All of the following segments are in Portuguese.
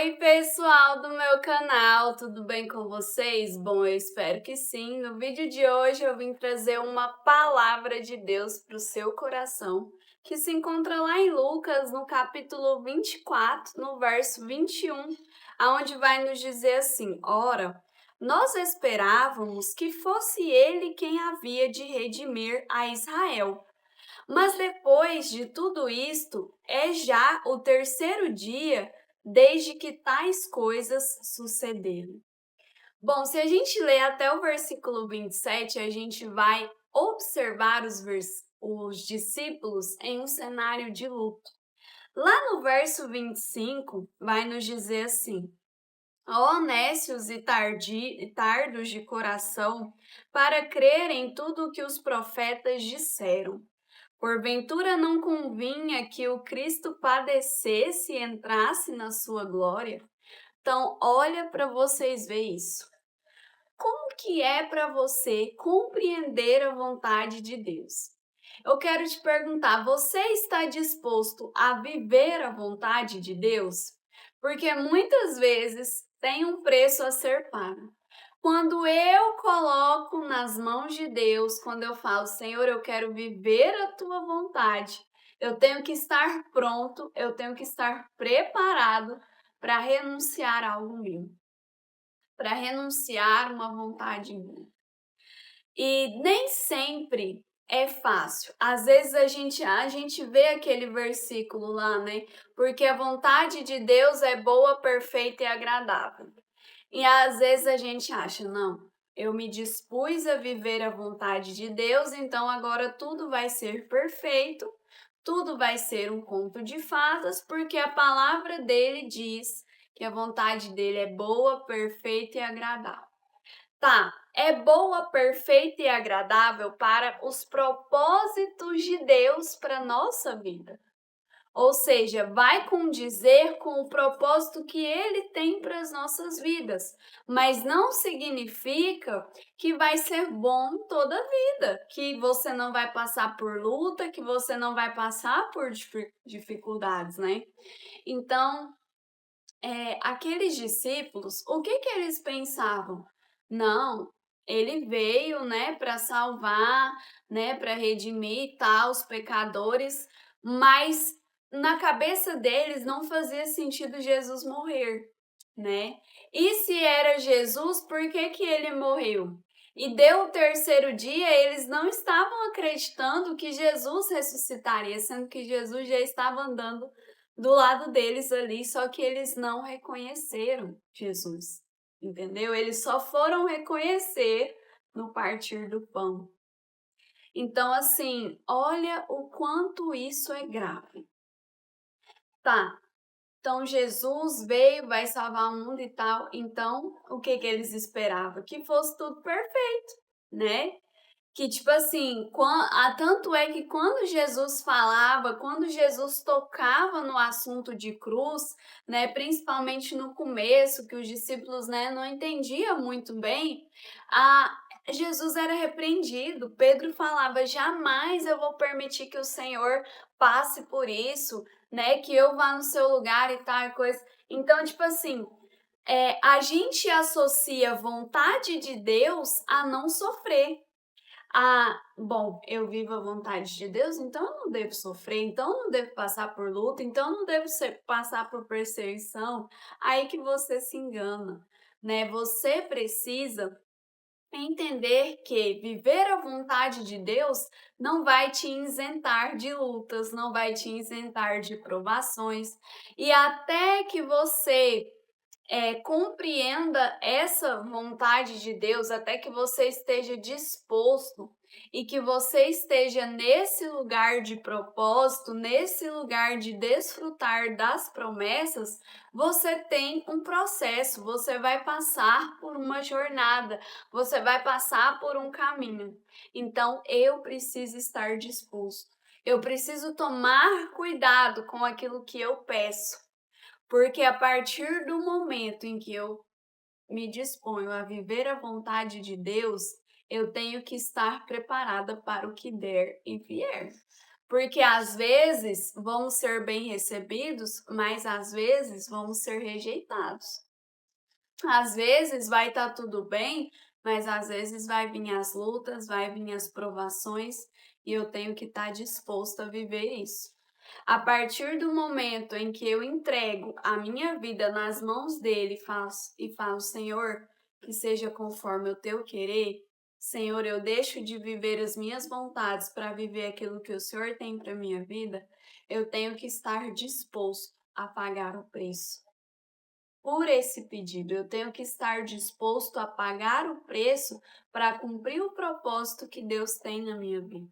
Oi, pessoal do meu canal, tudo bem com vocês? Bom, eu espero que sim. No vídeo de hoje eu vim trazer uma palavra de Deus para o seu coração, que se encontra lá em Lucas, no capítulo 24, no verso 21, aonde vai nos dizer assim: Ora, nós esperávamos que fosse ele quem havia de redimir a Israel. Mas depois de tudo isto, é já o terceiro dia desde que tais coisas sucederam. Bom, se a gente ler até o versículo 27, a gente vai observar os discípulos em um cenário de luto. Lá no verso 25, vai nos dizer assim: Ó nécios e tardos de coração, para crer em tudo o que os profetas disseram. Porventura não convinha que o Cristo padecesse e entrasse na sua glória? Então, olha para vocês ver isso. Como que é para você compreender a vontade de Deus? Eu quero te perguntar, você está disposto a viver a vontade de Deus? Porque muitas vezes tem um preço a ser pago. Quando eu coloco nas mãos de Deus, quando eu falo, Senhor, eu quero viver a tua vontade, eu tenho que estar pronto, eu tenho que estar preparado para renunciar a algo meu, para renunciar uma vontade minha. E nem sempre é fácil. Às vezes a gente vê aquele versículo lá, né? Porque a vontade de Deus é boa, perfeita e agradável. E às vezes a gente acha, não, eu me dispus a viver a vontade de Deus, então agora tudo vai ser perfeito, tudo vai ser um conto de fadas, porque a palavra dele diz que a vontade dele é boa, perfeita e agradável. Tá, é boa, perfeita e agradável para os propósitos de Deus para nossa vida. Ou seja, vai condizer com o propósito que ele tem para as nossas vidas, mas não significa que vai ser bom toda a vida, que você não vai passar por luta, que você não vai passar por dificuldades, né? Então, aqueles discípulos, o que que eles pensavam? Não, ele veio, né, para salvar, né, para redimir e tal os pecadores, mas na cabeça deles não fazia sentido Jesus morrer, né? E se era Jesus, por que que ele morreu? E deu o terceiro dia, eles não estavam acreditando que Jesus ressuscitaria, sendo que Jesus já estava andando do lado deles ali, só que eles não reconheceram Jesus, entendeu? Eles só foram reconhecer no partir do pão. Então, assim, olha o quanto isso é grave. Tá, então Jesus veio, vai salvar o mundo e tal, então o que que eles esperavam? Que fosse tudo perfeito, né? Que, tipo assim, tanto é que quando Jesus falava, quando Jesus tocava no assunto de cruz, né, principalmente no começo, que os discípulos, né, não entendiam muito bem, a, Jesus era repreendido. Pedro falava, jamais eu vou permitir que o Senhor passe por isso, né, que eu vá no seu lugar e tal coisa. Então, tipo assim, a gente associa a vontade de Deus a não sofrer. Bom, eu vivo a vontade de Deus, então eu não devo sofrer, então eu não devo passar por luta, então eu não devo passar por perseguição. Aí que você se engana, né? Você precisa entender que viver a vontade de Deus não vai te isentar de lutas, não vai te isentar de provações, e até que você compreenda essa vontade de Deus, até que você esteja disposto e que você esteja nesse lugar de propósito, nesse lugar de desfrutar das promessas, você tem um processo, você vai passar por uma jornada, você vai passar por um caminho. Então, eu preciso estar disposto. Eu preciso tomar cuidado com aquilo que eu peço. Porque a partir do momento em que eu me disponho a viver a vontade de Deus, eu tenho que estar preparada para o que der e vier. Porque às vezes vamos ser bem recebidos, mas às vezes vamos ser rejeitados. Às vezes vai estar tudo bem, mas às vezes vai vir as lutas, vai vir as provações, e eu tenho que estar disposto a viver isso. A partir do momento em que eu entrego a minha vida nas mãos dele e falo, Senhor, que seja conforme o teu querer, Senhor, eu deixo de viver as minhas vontades para viver aquilo que o Senhor tem para minha vida, eu tenho que estar disposto a pagar o preço. Por esse pedido, eu tenho que estar disposto a pagar o preço para cumprir o propósito que Deus tem na minha vida.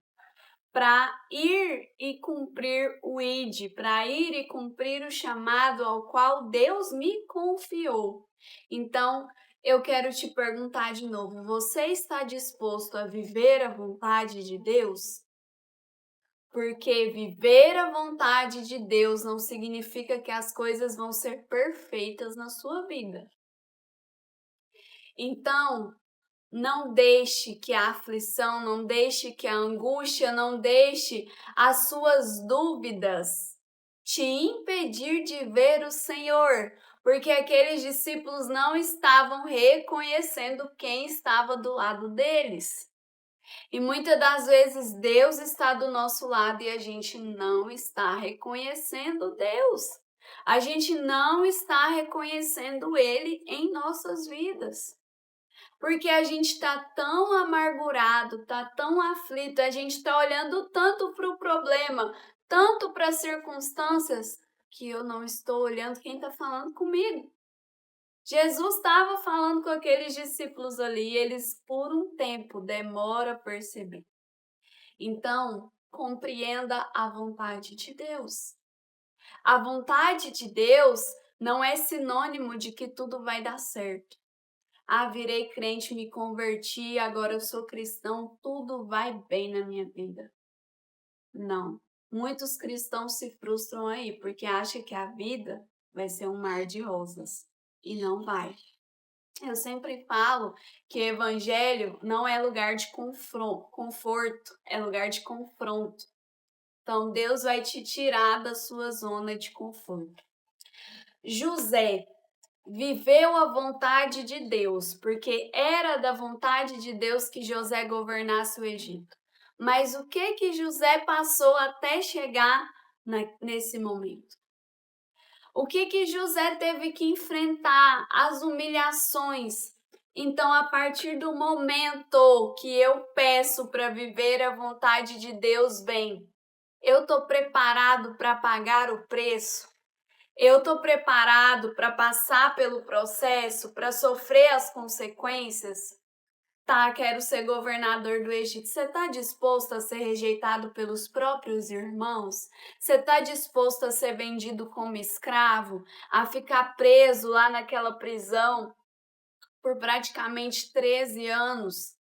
Para ir e cumprir o ID, para ir e cumprir o chamado ao qual Deus me confiou. Então, eu quero te perguntar de novo: você está disposto a viver a vontade de Deus? Porque viver a vontade de Deus não significa que as coisas vão ser perfeitas na sua vida. Então, não deixe que a aflição, não deixe que a angústia, não deixe as suas dúvidas te impedir de ver o Senhor, porque aqueles discípulos não estavam reconhecendo quem estava do lado deles. E muitas das vezes Deus está do nosso lado e a gente não está reconhecendo Deus. A gente não está reconhecendo Ele em nossas vidas. Porque a gente está tão amargurado, está tão aflito, a gente está olhando tanto para o problema, tanto para as circunstâncias, que eu não estou olhando quem está falando comigo. Jesus estava falando com aqueles discípulos ali, e eles por um tempo demoram a perceber. Então, compreenda a vontade de Deus. A vontade de Deus não é sinônimo de que tudo vai dar certo. Ah, virei crente, me converti, agora eu sou cristão, tudo vai bem na minha vida. Não. Muitos cristãos se frustram aí porque acham que a vida vai ser um mar de rosas. E não vai. Eu sempre falo que evangelho não é lugar de conforto, é lugar de confronto. Então, Deus vai te tirar da sua zona de conforto. José viveu a vontade de Deus, porque era da vontade de Deus que José governasse o Egito. Mas o que José passou até chegar nesse momento? O que José teve que enfrentar? As humilhações. Então, a partir do momento que eu peço para viver a vontade de Deus bem, eu estou preparado para pagar o preço? Eu estou preparado para passar pelo processo, para sofrer as consequências? Tá, quero ser governador do Egito. Você está disposto a ser rejeitado pelos próprios irmãos? Você está disposto a ser vendido como escravo? A ficar preso lá naquela prisão por praticamente 13 anos?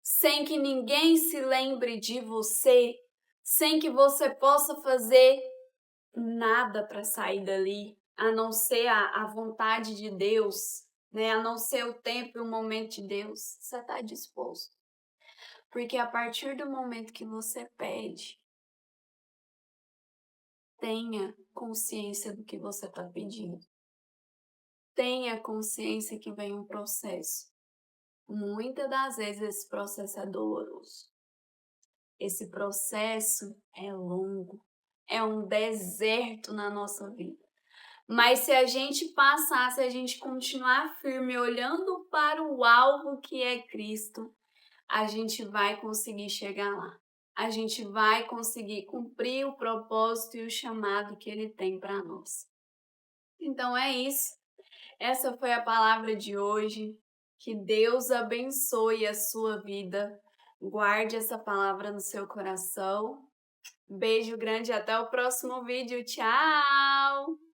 Sem que ninguém se lembre de você? Sem que você possa fazer nada para sair dali, a não ser a vontade de Deus, né? A não ser o tempo e o momento de Deus. Você está disposto? Porque a partir do momento que você pede, tenha consciência do que você está pedindo. Tenha consciência que vem um processo. Muitas das vezes esse processo é doloroso. Esse processo é longo. É um deserto na nossa vida. Mas se a gente passar, se a gente continuar firme, olhando para o alvo que é Cristo, a gente vai conseguir chegar lá. A gente vai conseguir cumprir o propósito e o chamado que Ele tem para nós. Então é isso. Essa foi a palavra de hoje. Que Deus abençoe a sua vida. Guarde essa palavra no seu coração. Beijo grande e até o próximo vídeo. Tchau!